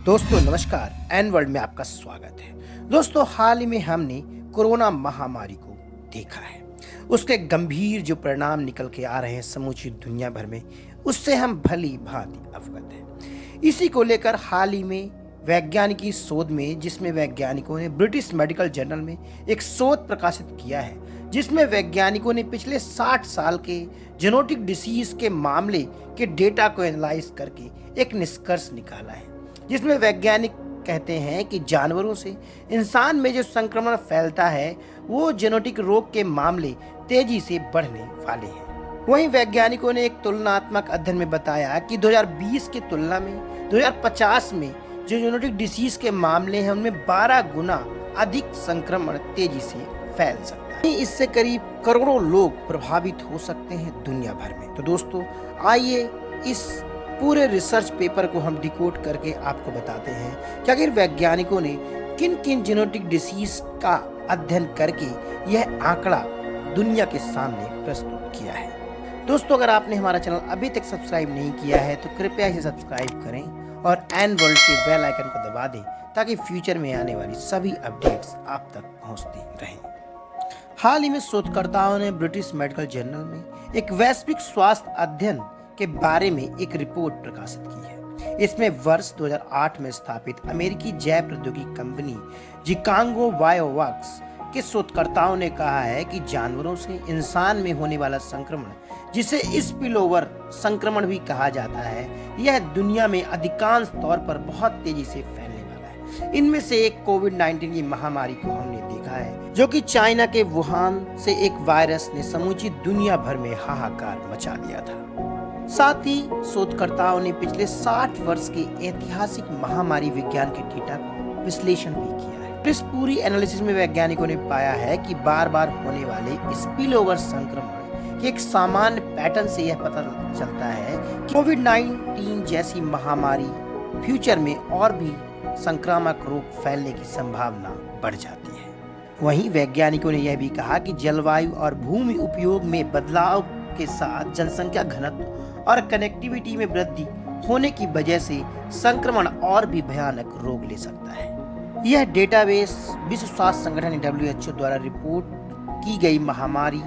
दोस्तों नमस्कार, N world में आपका स्वागत है। दोस्तों हाल ही में हमने कोरोना महामारी को देखा है। उसके गंभीर जो परिणाम निकल के आ रहे हैं समूची दुनिया भर में, उससे हम भली भांति अवगत हैं। इसी को लेकर हाल ही में वैज्ञानिकी शोध में, जिसमें वैज्ञानिकों ने ब्रिटिश मेडिकल जर्नल में एक शोध प्रकाशित किया है, जिसमें वैज्ञानिकों ने पिछले 60 साल के जेनेटिक डिसीज के मामले के डेटा को एनालाइज करके एक निष्कर्ष निकाला है, जिसमें वैज्ञानिक कहते हैं कि जानवरों से इंसान में जो संक्रमण फैलता है वो जेनेटिक रोग के मामले तेजी से बढ़ने वाले हैं। वहीं वैज्ञानिकों ने एक तुलनात्मक अध्ययन में बताया कि 2020 की तुलना में 2050 में जो जेनेटिक डिसीज के मामले हैं उनमें 12 गुना अधिक संक्रमण तेजी से फैल सकता है। इससे करीब करोड़ों लोग प्रभावित हो सकते हैं दुनिया भर में। तो दोस्तों आइए इस पूरे रिसर्च पेपर को हम डिकोड करके आपको बताते हैं कि आखिर वैज्ञानिकों ने किन किन जेनेटिक डिसीज का अध्ययन करके यह आंकड़ा दुनिया के सामने प्रस्तुत किया है। दोस्तों अगर आपने हमारा चैनल अभी तक सब्सक्राइब नहीं किया है तो कृपया इसे सब्सक्राइब करें और एन वर्ल्ड के बेल आइकन को दबा दें ताकि फ्यूचर में आने वाली सभी अपडेट्स आप तक पहुंचती रहें। हाल ही में शोधकर्ताओं ने ब्रिटिश मेडिकल जर्नल में एक वैश्विक स्वास्थ्य अध्ययन के बारे में एक रिपोर्ट प्रकाशित की है। इसमें वर्ष 2008 में स्थापित अमेरिकी जैव प्रौद्योगिकी कंपनी जिकागो बायोवर्क्स के शोधकर्ताओं ने कहा है कि जानवरों से इंसान में होने वाला संक्रमण, जिसे स्पिलओवर संक्रमण भी कहा जाता है, यह दुनिया में अधिकांश तौर पर बहुत तेजी से फैलने वाला है। इनमें से एक कोविड-19 की महामारी को हमने देखा है, जो कि चाइना के वुहान से एक वायरस ने समूची दुनिया भर में हाहाकार मचा दिया था। साथ ही शोधकर्ताओं ने पिछले 60 वर्ष के ऐतिहासिक महामारी विज्ञान के डेटा को विश्लेषण भी किया है। इस पूरी एनालिसिस में वैज्ञानिकों ने पाया है कि बार बार होने वाले स्पिलओवर संक्रमण के एक सामान्य पैटर्न से यह पता चलता है कि कोविड-19 जैसी महामारी फ्यूचर में और भी संक्रामक रोग फैलने की संभावना बढ़ जाती है। वहीं वैज्ञानिकों ने यह भी कहा कि जलवायु और भूमि उपयोग में बदलाव के साथ जनसंख्या घनत्व और कनेक्टिविटी में वृद्धि होने की वजह से संक्रमण और भी भयानक रोग ले सकता है। यह डेटाबेस विश्व स्वास्थ्य संगठन WHO द्वारा रिपोर्ट की गई महामारी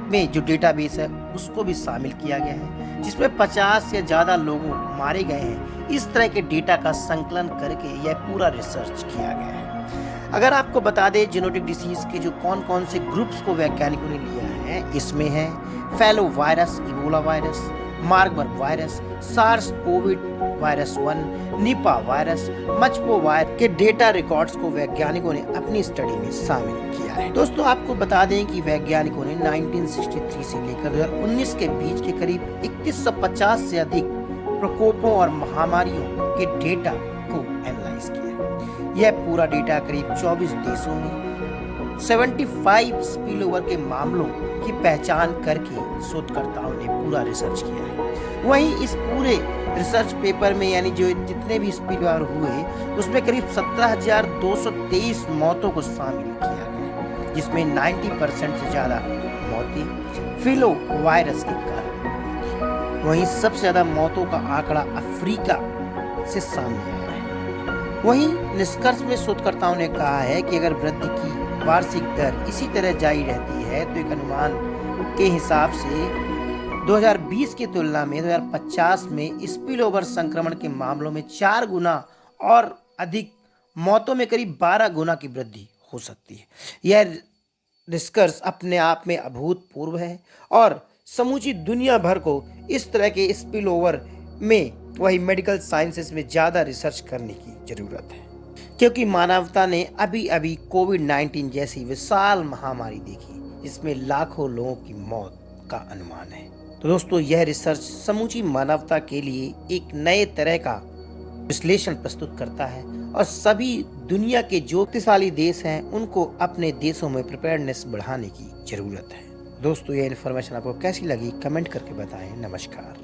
में जो डेटाबेस है उसको भी शामिल किया गया है, जिसमें 50 से ज्यादा लोगों मारे गए हैं। इस तरह के डेटा का संकलन करके यह पूरा रिसर्च किया गया है। अगर आपको बता दें जेनेटिक डिसीज के जो कौन कौन से ग्रुप्स को वैज्ञानिकों ने लिया है, इसमें है filo virus, Ebola virus, Marburg virus, SARS COVID virus 1, Nipah virus, Machupo virus के डेटा रिकॉर्ड्स को वैज्ञानिकों ने अपनी स्टडी में शामिल किया है। दोस्तों आपको बता दें कि वैज्ञानिकों ने 1963 से लेकर 2019 के बीच के करीब 3150 से अधिक प्रकोपों और महामारियों के डेटा को एनालाइज किया है। यह पूरा डेटा करीब 24 देशों में 75 स्पिलओवर के मामलों की पहचान करके शोधकर्ताओं ने पूरा रिसर्च किया है। वहीं इस पूरे रिसर्च पेपर में यानी जो जितने भी स्पिलओवर हुए उसमें करीब 17,223 मौतों को शामिल किया गया, जिसमें 90% से ज्यादा मौतें फिलो वायरस के कारण। वहीं सबसे ज्यादा मौतों का आंकड़ा अफ्रीका से सामने आया है। वहीं निष्कर्ष में शोधकर्ताओं ने कहा है कि अगर वृद्धि की वार्षिक दर इसी तरह जारी रहती है तो एक अनुमान के हिसाब से 2020 की तुलना में 2050 में स्पिलओवर संक्रमण के मामलों में 4 गुना और अधिक, मौतों में करीब 12 गुना की वृद्धि हो सकती है। यह निष्कर्ष अपने आप में अभूतपूर्व है और समूची दुनिया भर को इस तरह के स्पिलओवर में वही मेडिकल साइंसेस में ज़्यादा रिसर्च करने की जरूरत है, क्योंकि मानवता ने अभी अभी कोविड-19 जैसी विशाल महामारी देखी जिसमें लाखों लोगों की मौत का अनुमान है। तो दोस्तों यह रिसर्च समूची मानवता के लिए एक नए तरह का विश्लेषण प्रस्तुत करता है और सभी दुनिया के जो शक्तिशाली देश हैं उनको अपने देशों में प्रिपेयर्डनेस बढ़ाने की जरूरत है। दोस्तों यह इन्फॉर्मेशन आपको कैसी लगी कमेंट करके बताएं। नमस्कार।